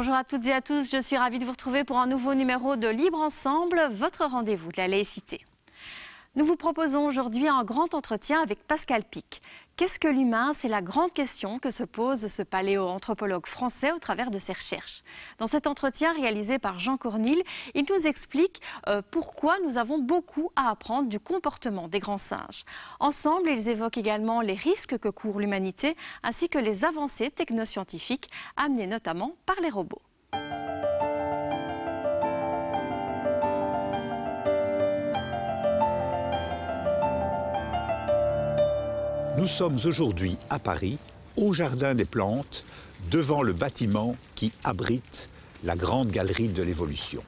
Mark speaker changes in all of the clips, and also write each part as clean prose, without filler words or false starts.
Speaker 1: Bonjour à toutes et à tous, je suis ravie de vous retrouver pour un nouveau numéro de Libre Ensemble, votre rendez-vous de la laïcité. Nous vous proposons aujourd'hui un grand entretien avec Pascal Pic. Qu'est-ce que l'humain? C'est la grande question que se pose ce paléoanthropologue français au travers de ses recherches. Dans cet entretien réalisé par Jean Cornille, il nous explique pourquoi nous avons beaucoup à apprendre du comportement des grands singes. Ensemble, ils évoquent également les risques que court l'humanité ainsi que les avancées technoscientifiques amenées notamment par les robots.
Speaker 2: Nous sommes aujourd'hui à Paris, au Jardin des Plantes, devant le bâtiment qui abrite la Grande Galerie de l'Évolution.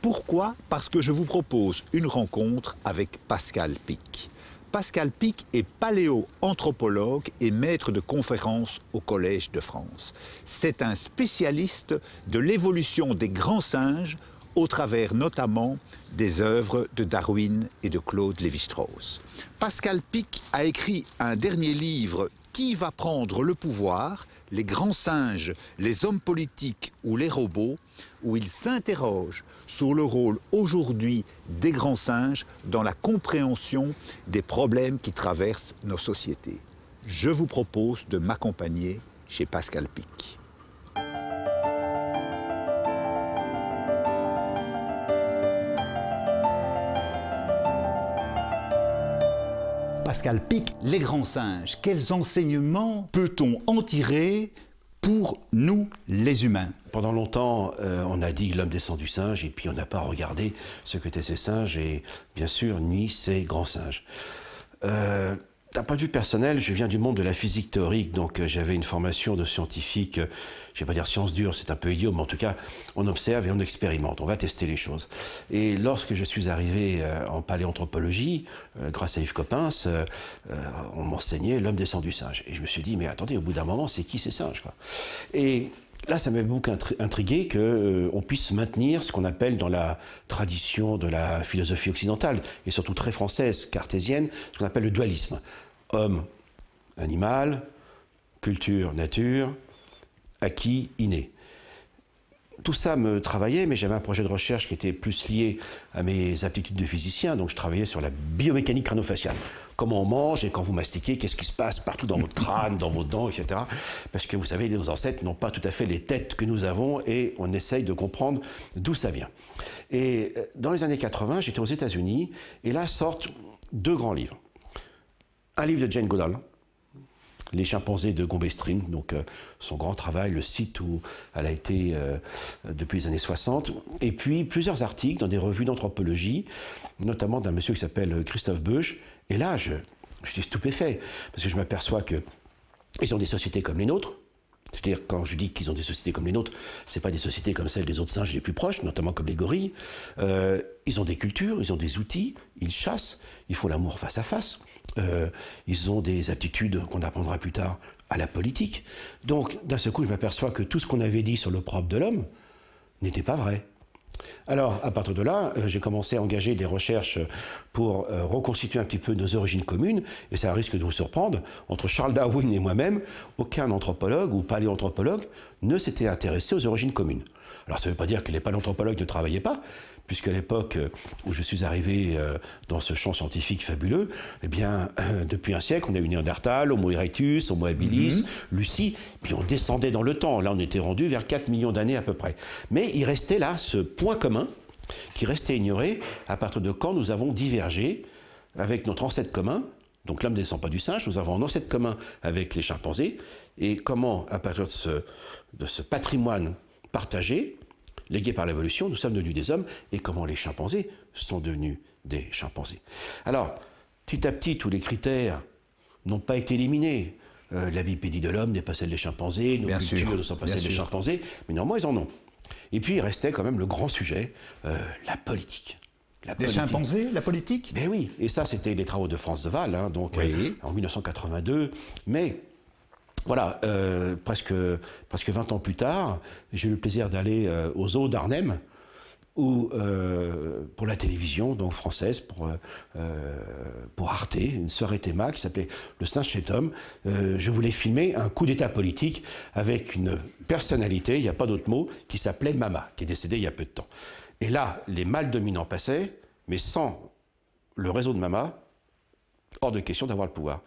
Speaker 2: Pourquoi? Parce que je vous propose une rencontre avec Pascal Pic. Pascal Pic est paléoanthropologue et maître de conférences au Collège de France. C'est un spécialiste de l'évolution des grands singes au travers notamment des œuvres de Darwin et de Claude Lévi-Strauss. Pascal Pic a écrit un dernier livre, Qui va prendre le pouvoir? Les grands singes, les hommes politiques ou les robots, où il s'interroge sur le rôle aujourd'hui des grands singes dans la compréhension des problèmes qui traversent nos sociétés. Je vous propose de m'accompagner chez Pascal Pic. Pascal Pic, les grands singes, quels enseignements peut-on en tirer pour nous, les humains?
Speaker 3: Pendant longtemps, on a dit l'homme descend du singe et puis on n'a pas regardé ce qu'étaient ces singes et bien sûr ni ces grands singes. D'un point de vue personnel, je viens du monde de la physique théorique, donc j'avais une formation de scientifique, je ne vais pas dire science dure, c'est un peu idiot, mais en tout cas, on observe et on expérimente, on va tester les choses. Et lorsque je suis arrivé en paléanthropologie, grâce à Yves Coppens, on m'enseignait l'homme descend du singe. Et je me suis dit, mais attendez, au bout d'un moment, c'est qui ces singes, quoi? Et là, ça m'a beaucoup intrigué qu'on puisse maintenir ce qu'on appelle dans la tradition de la philosophie occidentale, et surtout très française, cartésienne, ce qu'on appelle le dualisme. Homme, animal, culture, nature, acquis, inné. Tout ça me travaillait, mais j'avais un projet de recherche qui était plus lié à mes aptitudes de physicien, donc je travaillais sur la biomécanique crânio-faciale. Comment on mange et quand vous mastiquez, qu'est-ce qui se passe partout dans votre crâne, dans vos dents, etc. Parce que vous savez, nos ancêtres n'ont pas tout à fait les têtes que nous avons et on essaye de comprendre d'où ça vient. Et dans les années 80, j'étais aux États-Unis et là sortent deux grands livres. Un livre de Jane Goodall, Les chimpanzés de Gombe-Stream, donc son grand travail, le site où elle a été depuis les années 60, et puis plusieurs articles dans des revues d'anthropologie, notamment d'un monsieur qui s'appelle Christophe Beuge, et là je suis stupéfait, parce que je m'aperçois qu'ils ont des sociétés comme les nôtres. C'est-à-dire, quand je dis qu'ils ont des sociétés comme les nôtres, ce n'est pas des sociétés comme celles des autres singes les plus proches, notamment comme les gorilles. Ils ont des cultures, ils ont des outils, ils chassent, ils font l'amour face à face. Ils ont des aptitudes qu'on apprendra plus tard à la politique. Donc, d'un seul coup, je m'aperçois que tout ce qu'on avait dit sur le propre de l'homme n'était pas vrai. Alors, à partir de là, j'ai commencé à engager des recherches pour reconstituer un petit peu nos origines communes, et ça risque de vous surprendre, entre Charles Darwin et moi-même, aucun anthropologue ou paléanthropologue ne s'était intéressé aux origines communes. Alors, ça ne veut pas dire que les paléanthropologues ne travaillaient pas, puisqu'à l'époque où je suis arrivé dans ce champ scientifique fabuleux, eh bien, depuis un siècle, on a eu Néandertal, Homo erectus, Homo habilis, Lucie, puis on descendait dans le temps. Là, on était rendu vers 4 millions d'années à peu près. Mais il restait là ce point commun qui restait ignoré à partir de quand nous avons divergé avec notre ancêtre commun. Donc l'homme ne descend pas du singe, nous avons un ancêtre commun avec les chimpanzés, et comment, à partir de ce patrimoine partagé, légués par l'évolution, nous sommes devenus des hommes, et comment les chimpanzés sont devenus des chimpanzés. Alors, petit à petit, tous les critères n'ont pas été éliminés. La bipédie de l'homme n'est pas celle des chimpanzés, nos cultures ne sont pas celles des chimpanzés, mais néanmoins, ils en ont. Et puis, il restait quand même le grand sujet, la politique.
Speaker 2: Les chimpanzés, la politique?
Speaker 3: Ben oui, et ça, c'était les travaux de Franz de Waal, hein, donc en 1982, mais... Voilà, presque 20 ans plus tard, j'ai eu le plaisir d'aller aux eaux d'Arnhem, où pour la télévision, donc française, pour Arte, une soirée théma qui s'appelait Le singe chez Tom. Je voulais filmer un coup d'état politique avec une personnalité, il n'y a pas d'autre mot, qui s'appelait Mama, qui est décédée il y a peu de temps. Et là, les mâles dominants passaient, mais sans le réseau de Mama, hors de question d'avoir le pouvoir.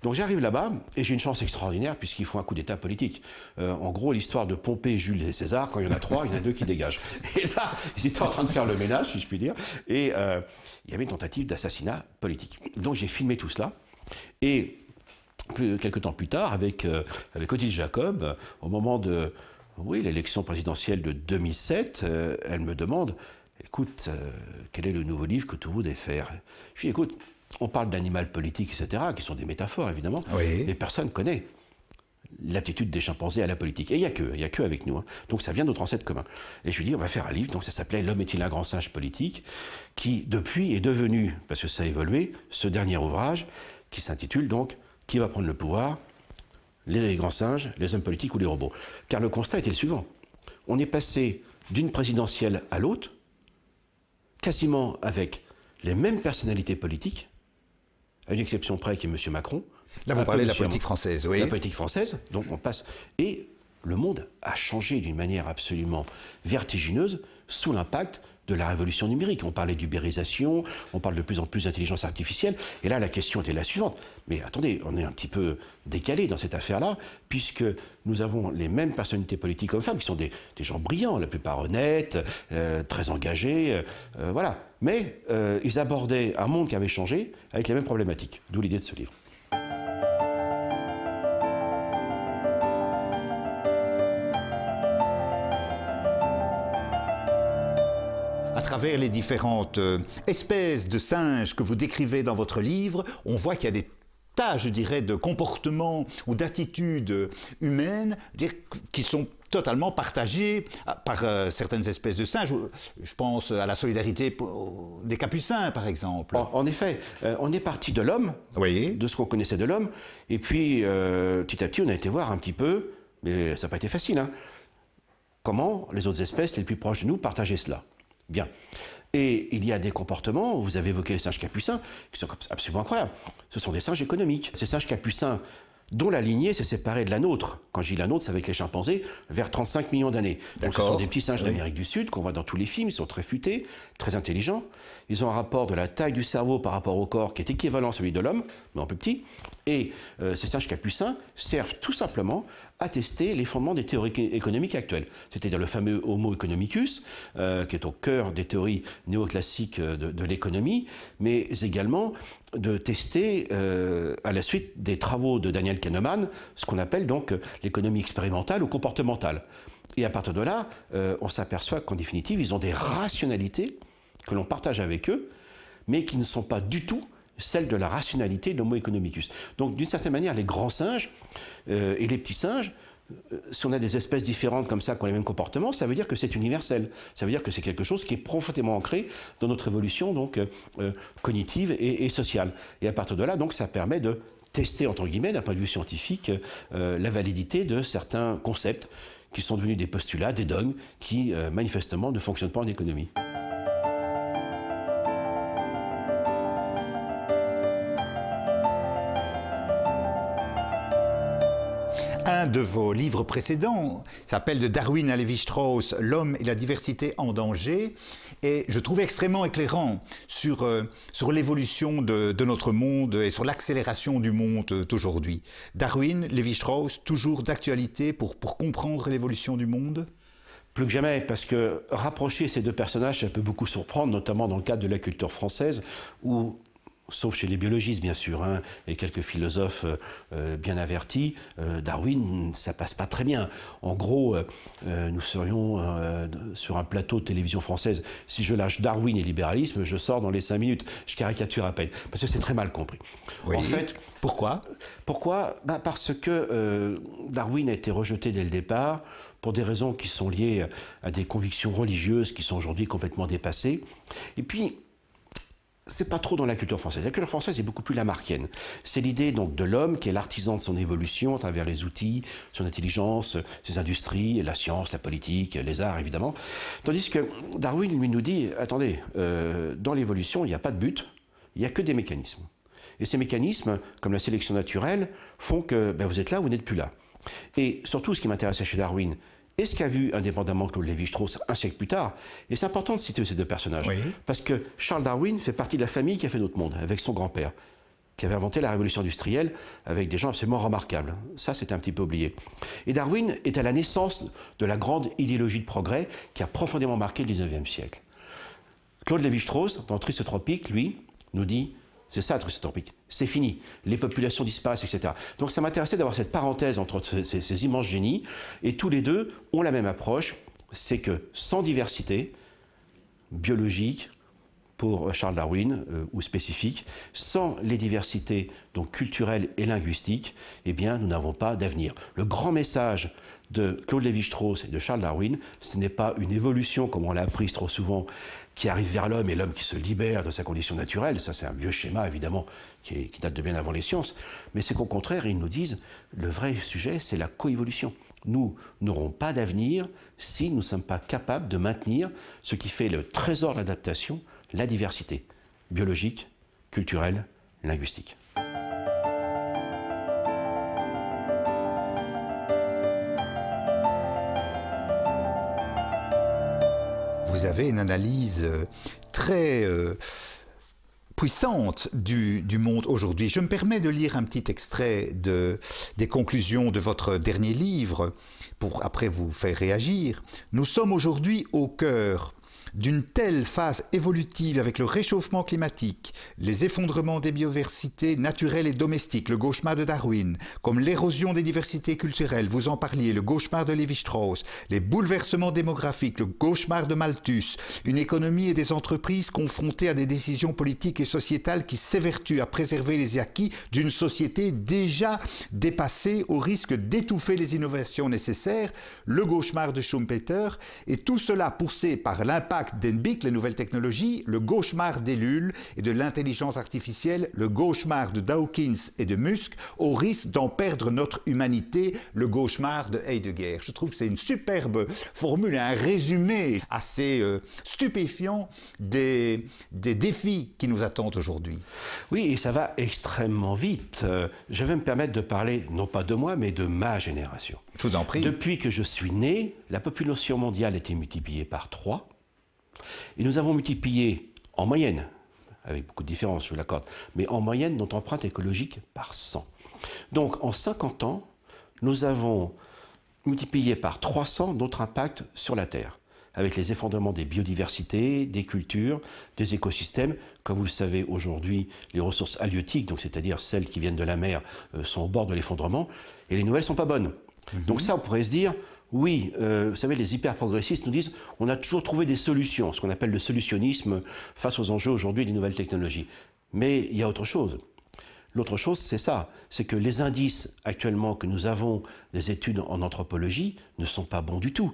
Speaker 3: Donc j'arrive là-bas et j'ai une chance extraordinaire puisqu'ils font un coup d'état politique. En gros, l'histoire de Pompée, Jules et César, quand il y en a 3, il y en a 2 qui dégagent. Et là, ils étaient en train de faire le ménage, si je puis dire, et il y avait une tentative d'assassinat politique. Donc j'ai filmé tout cela et quelques temps plus tard, avec Odile Jacob, au moment de l'élection présidentielle de 2007, elle me demande « Écoute, quel est le nouveau livre que tu voudrais faire ?» Je lui dis « Écoute, on parle d'animal politique, etc., qui sont des métaphores, évidemment, mais personne ne connaît l'aptitude des chimpanzés à la politique. Et il n'y a que avec nous. Hein. Donc ça vient de notre ancêtre commun. Et je lui dis, on va faire un livre, donc ça s'appelait « L'homme est-il un grand singe politique ?» qui, depuis, est devenu, parce que ça a évolué, ce dernier ouvrage, qui s'intitule donc « Qui va prendre le pouvoir ? Les grands singes, les hommes politiques ou les robots ?» Car le constat était le suivant. On est passé d'une présidentielle à l'autre, quasiment avec les mêmes personnalités politiques, à une exception près qui est M. Macron.
Speaker 2: Là, vous parlez de la politique française, oui.
Speaker 3: La politique française, donc on passe. Et le monde a changé d'une manière absolument vertigineuse sous l'impact de la révolution numérique. On parlait d'ubérisation, on parle de plus en plus d'intelligence artificielle, et là la question était la suivante. Mais attendez, on est un petit peu décalé dans cette affaire-là, puisque nous avons les mêmes personnalités politiques hommes-femmes, qui sont des gens brillants, la plupart honnêtes, très engagés, voilà. Mais ils abordaient un monde qui avait changé avec les mêmes problématiques, d'où l'idée de ce livre.
Speaker 2: À travers les différentes espèces de singes que vous décrivez dans votre livre, on voit qu'il y a des tas, je dirais, de comportements ou d'attitudes humaines qui sont totalement partagées par certaines espèces de singes. Je pense à la solidarité des capucins, par exemple.
Speaker 3: En effet, on est parti de l'homme, de ce qu'on connaissait de l'homme, et puis petit à petit, on a été voir un petit peu, mais ça n'a pas été facile, hein, comment les autres espèces les plus proches de nous partageaient cela. Bien. Et il y a des comportements, vous avez évoqué les singes capucins, qui sont absolument incroyables. Ce sont des singes économiques. Ces singes capucins, dont la lignée s'est séparée de la nôtre. Quand je dis la nôtre, c'est avec les chimpanzés, vers 35 millions d'années. Donc ce sont des petits singes d'Amérique du Sud qu'on voit dans tous les films, ils sont très futés, très intelligents. Ils ont un rapport de la taille du cerveau par rapport au corps qui est équivalent à celui de l'homme, mais en plus petit. Et ces singes capucins servent tout simplement à tester les fondements des théories économiques actuelles. C'est-à-dire le fameux Homo economicus, qui est au cœur des théories néoclassiques de l'économie, mais également de tester, à la suite des travaux de Daniel Kahneman, ce qu'on appelle donc l'économie expérimentale ou comportementale. Et à partir de là, on s'aperçoit qu'en définitive, ils ont des rationalités que l'on partage avec eux, mais qui ne sont pas du tout celle de la rationalité de l'Homo economicus. Donc, d'une certaine manière, les grands singes et les petits singes, si on a des espèces différentes comme ça, qui ont les mêmes comportements, ça veut dire que c'est universel. Ça veut dire que c'est quelque chose qui est profondément ancré dans notre évolution donc, cognitive et sociale. Et à partir de là, donc, ça permet de tester, entre guillemets, d'un point de vue scientifique, la validité de certains concepts qui sont devenus des postulats, des dogmes, qui, manifestement, ne fonctionnent pas en économie.
Speaker 2: Un de vos livres précédents s'appelle de Darwin à Lévi-Strauss, L'homme et la diversité en danger. Et je trouvais extrêmement éclairant sur l'évolution de notre monde et sur l'accélération du monde d'aujourd'hui. Darwin, Lévi-Strauss, toujours d'actualité pour comprendre l'évolution du monde ?
Speaker 3: Plus que jamais, parce que rapprocher ces deux personnages, ça peut beaucoup surprendre, notamment dans le cadre de la culture française, où sauf chez les biologistes bien sûr, hein, et quelques philosophes bien avertis, Darwin, ça passe pas très bien. En gros, nous serions sur un plateau de télévision française, si je lâche Darwin et libéralisme, je sors dans les 5 minutes. Je caricature à peine, parce que c'est très mal compris.
Speaker 2: Oui.
Speaker 3: En fait,
Speaker 2: pourquoi ?
Speaker 3: Parce que Darwin a été rejeté dès le départ, pour des raisons qui sont liées à des convictions religieuses qui sont aujourd'hui complètement dépassées. Et puis, c'est pas trop dans la culture française. La culture française est beaucoup plus lamarckienne. C'est l'idée donc de l'homme qui est l'artisan de son évolution à travers les outils, son intelligence, ses industries, la science, la politique, les arts évidemment. Tandis que Darwin lui nous dit, attendez, dans l'évolution il n'y a pas de but, il n'y a que des mécanismes. Et ces mécanismes, comme la sélection naturelle, font que ben, vous êtes là, vous n'êtes plus là. Et surtout ce qui m'intéressait chez Darwin, et ce qu'a vu indépendamment Claude Lévi-Strauss un siècle plus tard, et c'est important de citer ces deux personnages, oui. Parce que Charles Darwin fait partie de la famille qui a fait notre monde, avec son grand-père, qui avait inventé la révolution industrielle avec des gens absolument remarquables. Ça, c'est un petit peu oublié. Et Darwin est à la naissance de la grande idéologie de progrès qui a profondément marqué le 19e siècle. Claude Lévi-Strauss, dans Triste Tropique, lui, nous dit... C'est ça, Triste Tropique. C'est fini. Les populations disparaissent, etc. Donc ça m'intéressait d'avoir cette parenthèse entre ces immenses génies. Et tous les deux ont la même approche. C'est que sans diversité biologique, pour Charles Darwin, ou spécifique, sans les diversités donc culturelles et linguistiques, eh bien, nous n'avons pas d'avenir. Le grand message de Claude Lévi-Strauss et de Charles Darwin, ce n'est pas une évolution, comme on l'a appris trop souvent, qui arrive vers l'homme et l'homme qui se libère de sa condition naturelle. Ça, c'est un vieux schéma, évidemment, qui date de bien avant les sciences. Mais c'est qu'au contraire, ils nous disent, le vrai sujet, c'est la coévolution. Nous n'aurons pas d'avenir si nous ne sommes pas capables de maintenir ce qui fait le trésor de l'adaptation, la diversité biologique, culturelle, linguistique.
Speaker 2: Vous avez une analyse très puissante du monde aujourd'hui. Je me permets de lire un petit extrait des conclusions de votre dernier livre pour après vous faire réagir. Nous sommes aujourd'hui au cœur d'une telle phase évolutive avec le réchauffement climatique, les effondrements des biodiversités naturelles et domestiques, le cauchemar de Darwin, comme l'érosion des diversités culturelles, vous en parliez, le cauchemar de Lévi-Strauss, les bouleversements démographiques, le cauchemar de Malthus, une économie et des entreprises confrontées à des décisions politiques et sociétales qui s'évertuent à préserver les acquis d'une société déjà dépassée au risque d'étouffer les innovations nécessaires, le cauchemar de Schumpeter, et tout cela poussé par l'impact d'NBIC, les nouvelles technologies, le cauchemar d'Ellul et de l'intelligence artificielle, le cauchemar de Dawkins et de Musk, au risque d'en perdre notre humanité, le cauchemar de Heidegger. Je trouve que c'est une superbe formule, un résumé assez stupéfiant des défis qui nous attendent aujourd'hui.
Speaker 3: Oui, et ça va extrêmement vite. Je vais me permettre de parler, non pas de moi, mais de ma génération.
Speaker 2: Je vous en prie.
Speaker 3: Depuis que je suis né, la population mondiale a été multipliée par 3. Et nous avons multiplié, en moyenne, avec beaucoup de différences, je vous l'accorde, mais en moyenne, notre empreinte écologique par 100. Donc, en 50 ans, nous avons multiplié par 300 notre impact sur la Terre, avec les effondrements des biodiversités, des cultures, des écosystèmes. Comme vous le savez, aujourd'hui, les ressources halieutiques, donc c'est-à-dire celles qui viennent de la mer, sont au bord de l'effondrement, et les nouvelles ne sont pas bonnes. Donc ça, on pourrait se dire... Oui, vous savez, les hyper-progressistes nous disent on a toujours trouvé des solutions, ce qu'on appelle le solutionnisme face aux enjeux aujourd'hui des nouvelles technologies. Mais il y a autre chose. L'autre chose, c'est ça, c'est que les indices actuellement que nous avons des études en anthropologie ne sont pas bons du tout.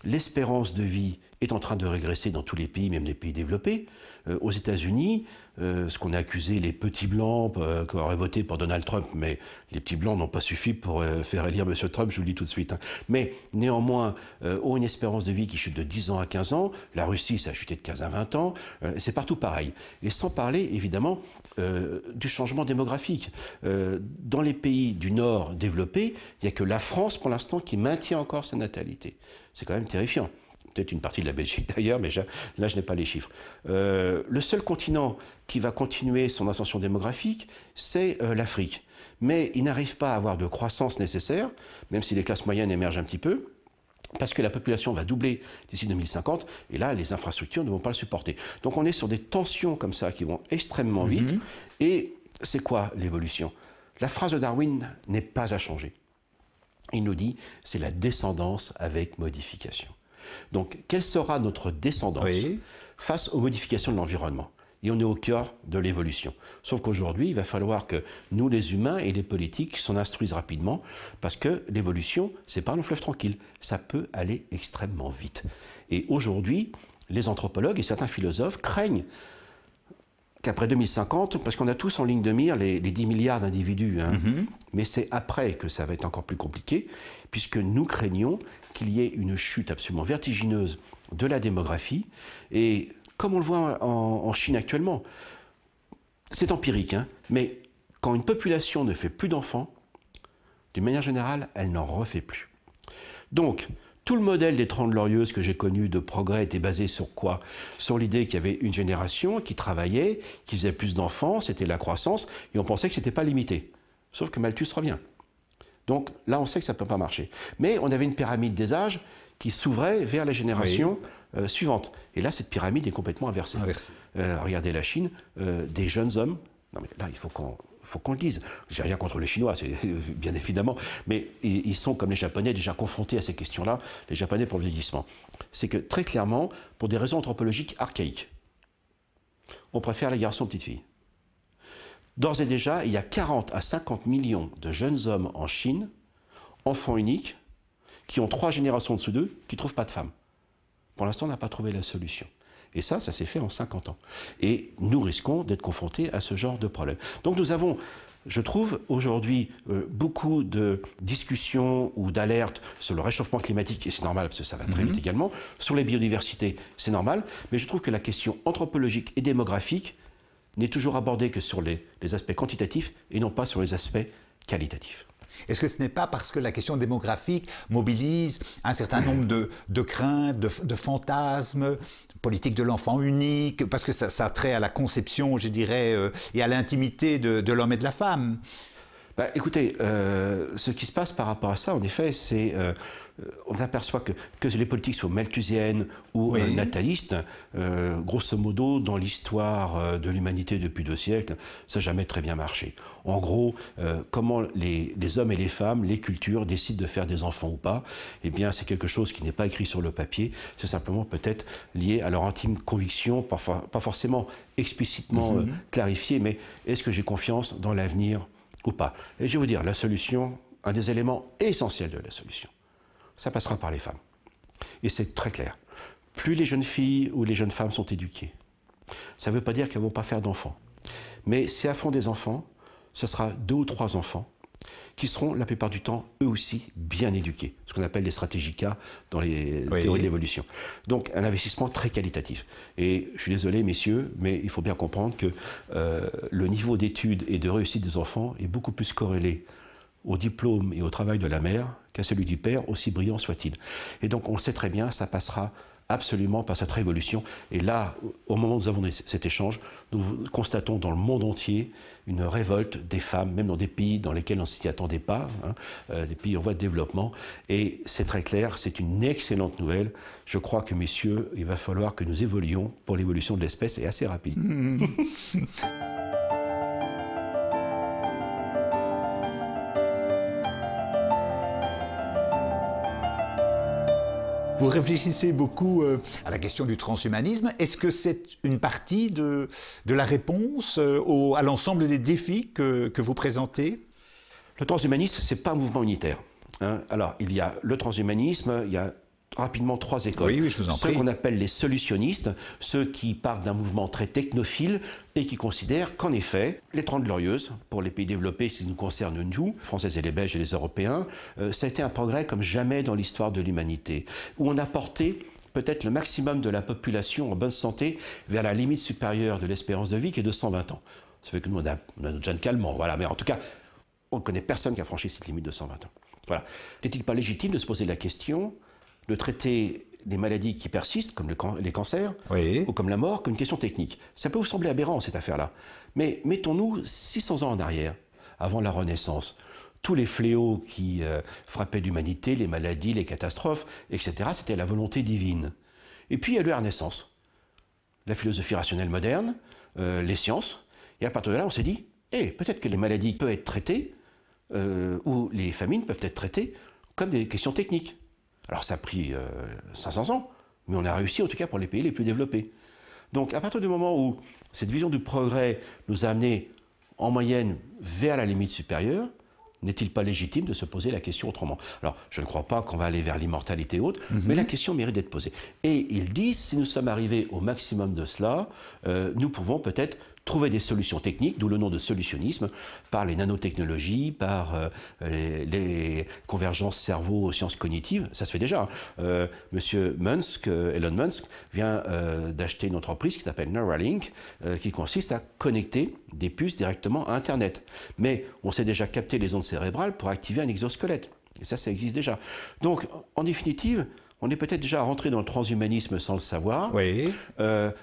Speaker 3: L'espérance de vie est en train de régresser dans tous les pays, même les pays développés. Aux États-Unis, ce qu'on a accusé les petits blancs qui auraient voté pour Donald Trump, mais les petits blancs n'ont pas suffi pour faire élire M. Trump, je vous le dis tout de suite. Hein. Mais néanmoins, ont une espérance de vie qui chute de 10 ans à 15 ans. La Russie, ça a chuté de 15 à 20 ans. C'est partout pareil. Et sans parler, évidemment, du changement démographique. Dans les pays du Nord développés, il n'y a que la France, pour l'instant, qui maintient encore sa natalité. C'est quand même terrifiant. Peut-être une partie de la Belgique d'ailleurs, mais là, je n'ai pas les chiffres. Le seul continent qui va continuer son ascension démographique, c'est l'Afrique. Mais il n'arrive pas à avoir de croissance nécessaire, même si les classes moyennes émergent un petit peu, parce que la population va doubler d'ici 2050, et là, les infrastructures ne vont pas le supporter. Donc on est sur des tensions comme ça qui vont extrêmement vite. Et c'est quoi l'évolution? La phrase de Darwin n'est pas à changer. Il nous dit, c'est la descendance avec modification. Donc, quelle sera notre descendance face aux modifications de l'environnement? Et on est au cœur de l'évolution. Sauf qu'aujourd'hui, il va falloir que nous, les humains et les politiques, s'en instruisent rapidement, parce que l'évolution, c'est pas un fleuve tranquille. Ça peut aller extrêmement vite. Et aujourd'hui, les anthropologues et certains philosophes craignent qu'après 2050, parce qu'on a tous en ligne de mire les 10 milliards d'individus, hein, mais c'est après que ça va être encore plus compliqué, puisque nous craignons qu'il y ait une chute absolument vertigineuse de la démographie, et comme on le voit en Chine actuellement, c'est empirique, hein, mais quand une population ne fait plus d'enfants, d'une manière générale, elle n'en refait plus. Donc, tout le modèle des 30 Glorieuses que j'ai connu de progrès était basé sur quoi? Sur l'idée qu'il y avait une génération qui travaillait, qui faisait plus d'enfants, c'était la croissance, et on pensait que ce n'était pas limité. Sauf que Malthus revient. Donc là, on sait que ça ne peut pas marcher. Mais on avait une pyramide des âges qui s'ouvrait vers la génération suivante. Et là, cette pyramide est complètement inversée. Regardez la Chine, des jeunes hommes. Non mais là, il faut qu'on le dise. J'ai rien contre les Chinois, bien évidemment, mais ils sont, comme les Japonais, déjà confrontés à ces questions-là, les Japonais pour le vieillissement. C'est que, très clairement, pour des raisons anthropologiques archaïques, on préfère les garçons aux petites filles. D'ores et déjà, il y a 40 à 50 millions de jeunes hommes en Chine, enfants uniques, qui ont 3 générations dessous d'eux, qui ne trouvent pas de femmes. Pour l'instant, on n'a pas trouvé la solution. Et ça s'est fait en 50 ans. Et nous risquons d'être confrontés à ce genre de problème. Donc nous avons, je trouve, aujourd'hui, beaucoup de discussions ou d'alertes sur le réchauffement climatique, et c'est normal parce que ça va très vite également, sur les biodiversités, c'est normal, mais je trouve que la question anthropologique et démographique n'est toujours abordée que sur les aspects quantitatifs et non pas sur les aspects qualitatifs.
Speaker 2: Est-ce que ce n'est pas parce que la question démographique mobilise un certain nombre de craintes, de fantasmes, politique de l'enfant unique, parce que ça a trait à la conception, je dirais, et à l'intimité de l'homme et de la femme?
Speaker 3: Écoutez, ce qui se passe par rapport à ça, en effet, c'est on aperçoit que les politiques soient malthusiennes ou natalistes, grosso modo, dans l'histoire de l'humanité depuis 2 siècles, ça n'a jamais très bien marché. En gros, comment les hommes et les femmes, les cultures décident de faire des enfants ou pas, eh bien, c'est quelque chose qui n'est pas écrit sur le papier, c'est simplement peut-être lié à leur intime conviction, pas forcément explicitement clarifié, mais est-ce que j'ai confiance dans l'avenir ou pas? Et je vais vous dire, la solution, un des éléments essentiels de la solution, ça passera par les femmes. Et c'est très clair. Plus les jeunes filles ou les jeunes femmes sont éduquées, ça ne veut pas dire qu'elles ne vont pas faire d'enfants. Mais si elles font des enfants, ce sera 2 ou 3 enfants qui seront la plupart du temps, eux aussi, bien éduqués. Ce qu'on appelle les stratégies K dans les théories de l'évolution. Donc un investissement très qualitatif. Et je suis désolé, messieurs, mais il faut bien comprendre que le niveau d'études et de réussite des enfants est beaucoup plus corrélé au diplôme et au travail de la mère qu'à celui du père, aussi brillant soit-il. Et donc on le sait très bien, ça passera absolument par cette révolution. Et là, au moment où nous avons cet échange, nous constatons dans le monde entier une révolte des femmes, même dans des pays dans lesquels on ne s'y attendait pas, des pays en voie de développement. Et c'est très clair, c'est une excellente nouvelle. Je crois que, messieurs, il va falloir que nous évoluions pour l'évolution de l'espèce, et assez rapide.
Speaker 2: Vous réfléchissez beaucoup à la question du transhumanisme. Est-ce que c'est une partie de la réponse à l'ensemble des défis que vous présentez?
Speaker 3: Le transhumanisme, ce n'est pas un mouvement unitaire. Alors, il y a le transhumanisme, il y a rapidement 3 écoles.
Speaker 2: Oui, je vous en prie.
Speaker 3: Ceux qu'on appelle les solutionnistes, ceux qui partent d'un mouvement très technophile et qui considèrent qu'en effet, les 30 Glorieuses, pour les pays développés, si nous concerne nous, Françaises et les Belges et les Européens, ça a été un progrès comme jamais dans l'histoire de l'humanité, où on a porté peut-être le maximum de la population en bonne santé vers la limite supérieure de l'espérance de vie qui est de 120 ans. Ça fait que nous, on a notre Jeanne Calment, voilà, mais en tout cas, on ne connaît personne qui a franchi cette limite de 120 ans. Voilà. N'est-il pas légitime de se poser la question de traiter des maladies qui persistent, comme les cancers, ou comme la mort, comme une question technique? Ça peut vous sembler aberrant, cette affaire-là. Mais mettons-nous 600 ans en arrière, avant la Renaissance. Tous les fléaux qui frappaient l'humanité, les maladies, les catastrophes, etc., c'était la volonté divine. Et puis il y a eu la Renaissance, la philosophie rationnelle moderne, les sciences, et à partir de là, on s'est dit, peut-être que les maladies peuvent être traitées, ou les famines peuvent être traitées comme des questions techniques. Alors ça a pris 500 ans, mais on a réussi en tout cas pour les pays les plus développés. Donc à partir du moment où cette vision du progrès nous a amenés en moyenne vers la limite supérieure, n'est-il pas légitime de se poser la question autrement? Alors je ne crois pas qu'on va aller vers l'immortalité haute, mais la question mérite d'être posée. Et ils disent, si nous sommes arrivés au maximum de cela, nous pouvons peut-être trouver des solutions techniques, d'où le nom de solutionnisme, par les nanotechnologies, par les convergences cerveau-sciences cognitives. Ça se fait déjà. Monsieur Musk, Elon Musk, vient d'acheter une entreprise qui s'appelle Neuralink, qui consiste à connecter des puces directement à Internet. Mais on sait déjà capter les ondes cérébrales pour activer un exosquelette. Et ça existe déjà. Donc, en définitive, on est peut-être déjà rentré dans le transhumanisme sans le savoir.
Speaker 2: Oui.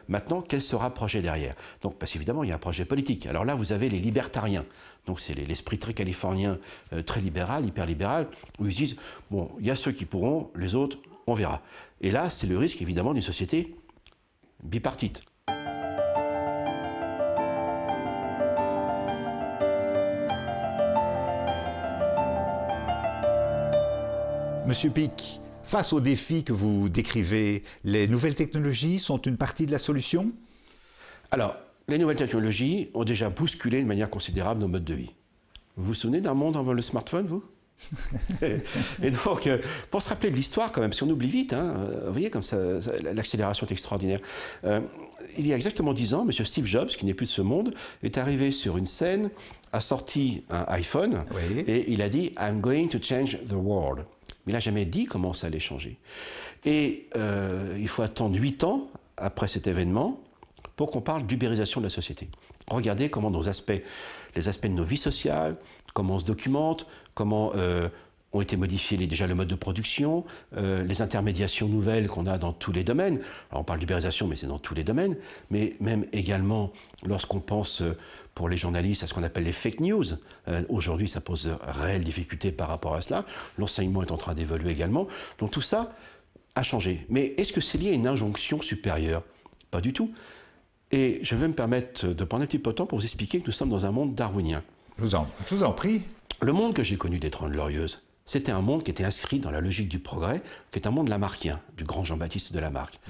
Speaker 3: Maintenant, quel sera le projet derrière? Donc, parce qu'évidemment, il y a un projet politique. Alors là, vous avez les libertariens. Donc, c'est l'esprit très californien, très libéral, hyper libéral, où ils disent, bon, il y a ceux qui pourront, les autres, on verra. Et là, c'est le risque, évidemment, d'une société bipartite.
Speaker 2: Monsieur Pic, face aux défis que vous décrivez, les nouvelles technologies sont une partie de la solution?
Speaker 3: Alors, les nouvelles technologies ont déjà bousculé de manière considérable nos modes de vie. Vous vous souvenez d'un monde avant le smartphone, vous? Et donc, pour se rappeler de l'histoire quand même, si on oublie vite, hein, vous voyez comme ça, l'accélération est extraordinaire. Il y a exactement 10 ans, M. Steve Jobs, qui n'est plus de ce monde, est arrivé sur une scène, a sorti un iPhone, oui, et il a dit « I'm going to change the world ». Mais il n'a jamais dit comment ça allait changer. Et il faut attendre 8 ans après cet événement pour qu'on parle d'ubérisation de la société. Regardez comment les aspects de nos vies sociales, comment on se documente, comment ont été modifiés déjà le mode de production, les intermédiations nouvelles qu'on a dans tous les domaines. Alors on parle d'ubérisation, mais c'est dans tous les domaines, mais même également lorsqu'on pense pour les journalistes à ce qu'on appelle les fake news. Aujourd'hui, ça pose de réelles difficultés par rapport à cela. L'enseignement est en train d'évoluer également. Donc tout ça a changé. Mais est-ce que c'est lié à une injonction supérieure? Pas du tout. Et je vais me permettre de prendre un petit peu de temps pour vous expliquer que nous sommes dans un monde darwinien.
Speaker 2: Je vous en prie.
Speaker 3: Le monde que j'ai connu des Trente Glorieuses, c'était un monde qui était inscrit dans la logique du progrès, qui est un monde lamarckien, du grand Jean-Baptiste de Lamarck.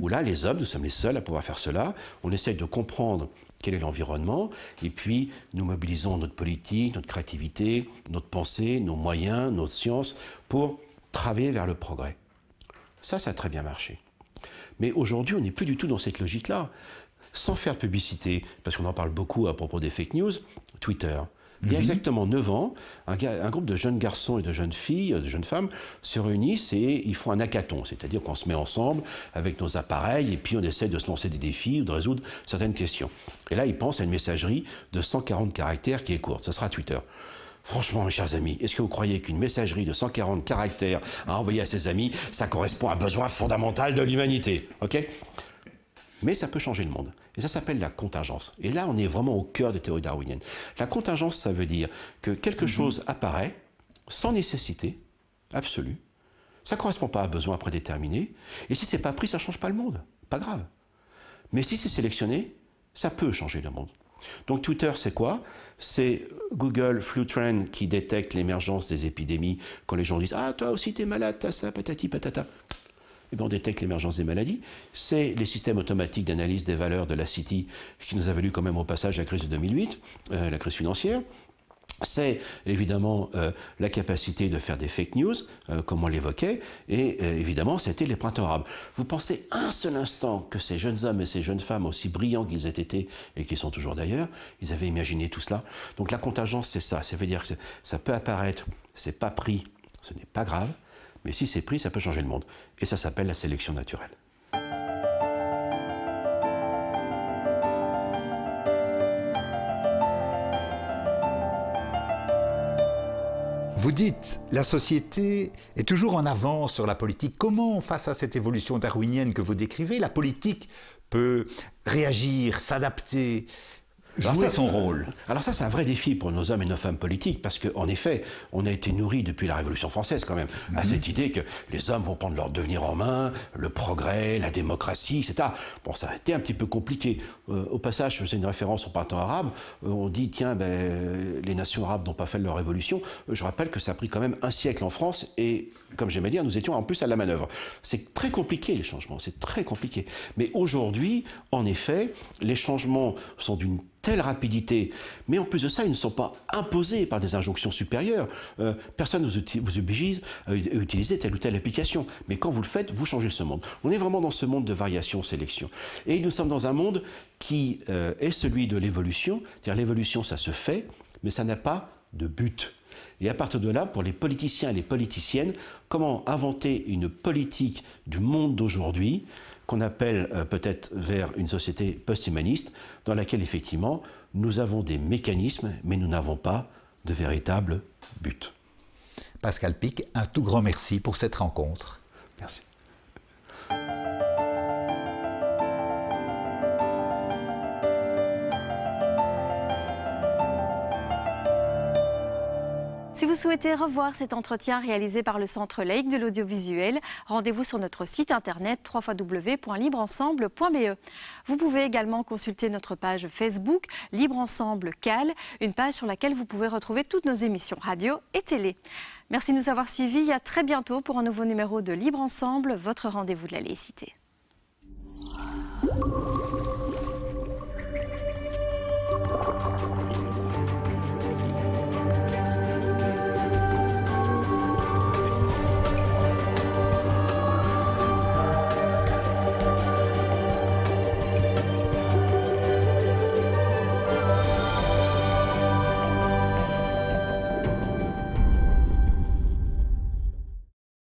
Speaker 3: Où là, les hommes, nous sommes les seuls à pouvoir faire cela. On essaye de comprendre quel est l'environnement, et puis nous mobilisons notre politique, notre créativité, notre pensée, nos moyens, nos sciences, pour travailler vers le progrès. Ça a très bien marché. Mais aujourd'hui, on n'est plus du tout dans cette logique-là. Sans faire de publicité, parce qu'on en parle beaucoup à propos des fake news, Twitter. Il y a exactement 9 ans, un groupe de jeunes garçons et de jeunes filles, de jeunes femmes, se réunissent et ils font un hackathon. C'est-à-dire qu'on se met ensemble avec nos appareils et puis on essaie de se lancer des défis ou de résoudre certaines questions. Et là, ils pensent à une messagerie de 140 caractères qui est courte. Ce sera Twitter. Franchement, mes chers amis, est-ce que vous croyez qu'une messagerie de 140 caractères à envoyer à ses amis, ça correspond à un besoin fondamental de l'humanité? Ok ? Mais ça peut changer le monde. Et ça s'appelle la contingence. Et là, on est vraiment au cœur des théories darwiniennes. La contingence, ça veut dire que quelque chose apparaît sans nécessité absolue. Ça ne correspond pas à un besoin prédéterminé. Et si ce n'est pas pris, ça ne change pas le monde. Pas grave. Mais si c'est sélectionné, ça peut changer le monde. Donc Twitter, c'est quoi? C'est Google Flu Trend qui détecte l'émergence des épidémies quand les gens disent « Ah, toi aussi, t'es malade, t'as ça, patati patata ». Eh bien, on détecte l'émergence des maladies. C'est les systèmes automatiques d'analyse des valeurs de la City qui nous a valu quand même au passage la crise de 2008, la crise financière. C'est évidemment la capacité de faire des fake news, comme on l'évoquait, et évidemment, c'était les printemps arabes. Vous pensez un seul instant que ces jeunes hommes et ces jeunes femmes, aussi brillants qu'ils aient été, et qu'ils sont toujours d'ailleurs, ils avaient imaginé tout cela. Donc la contingence, c'est ça. Ça veut dire que ça peut apparaître, c'est pas pris, ce n'est pas grave. Mais si c'est pris, ça peut changer le monde. Et ça s'appelle la sélection naturelle.
Speaker 2: Vous dites, la société est toujours en avance sur la politique. Comment, face à cette évolution darwinienne que vous décrivez, la politique peut réagir, s'adapter, jouer son rôle?
Speaker 3: Alors ça, c'est un vrai défi pour nos hommes et nos femmes politiques, parce qu'en effet, on a été nourris depuis la Révolution française quand même, à cette idée que les hommes vont prendre leur devenir en main, le progrès, la démocratie, etc. Bon, ça a été un petit peu compliqué. Au passage, je faisais une référence au printemps arabe, on dit, tiens, les nations arabes n'ont pas fait leur révolution. Je rappelle que ça a pris quand même un siècle en France, et comme j'aimais dire, nous étions en plus à la manœuvre. C'est très compliqué, les changements, c'est très compliqué. Mais aujourd'hui, en effet, les changements sont d'une telle rapidité. Mais en plus de ça, ils ne sont pas imposés par des injonctions supérieures. Personne ne vous oblige à utiliser telle ou telle application. Mais quand vous le faites, vous changez ce monde. On est vraiment dans ce monde de variation-sélection. Et nous sommes dans un monde qui est celui de l'évolution. C'est-à-dire l'évolution, ça se fait, mais ça n'a pas de but. Et à partir de là, pour les politiciens et les politiciennes, comment inventer une politique du monde d'aujourd'hui qu'on appelle peut-être vers une société post-humaniste, dans laquelle effectivement nous avons des mécanismes, mais nous n'avons pas de véritable but.
Speaker 2: Pascal Pic, un tout grand merci pour cette rencontre.
Speaker 3: Merci.
Speaker 1: Si vous souhaitez revoir cet entretien réalisé par le Centre laïque de l'audiovisuel, rendez-vous sur notre site internet www.libreensemble.be. Vous pouvez également consulter notre page Facebook Libre Ensemble CAL, une page sur laquelle vous pouvez retrouver toutes nos émissions radio et télé. Merci de nous avoir suivis et à très bientôt pour un nouveau numéro de Libre Ensemble, votre rendez-vous de la laïcité.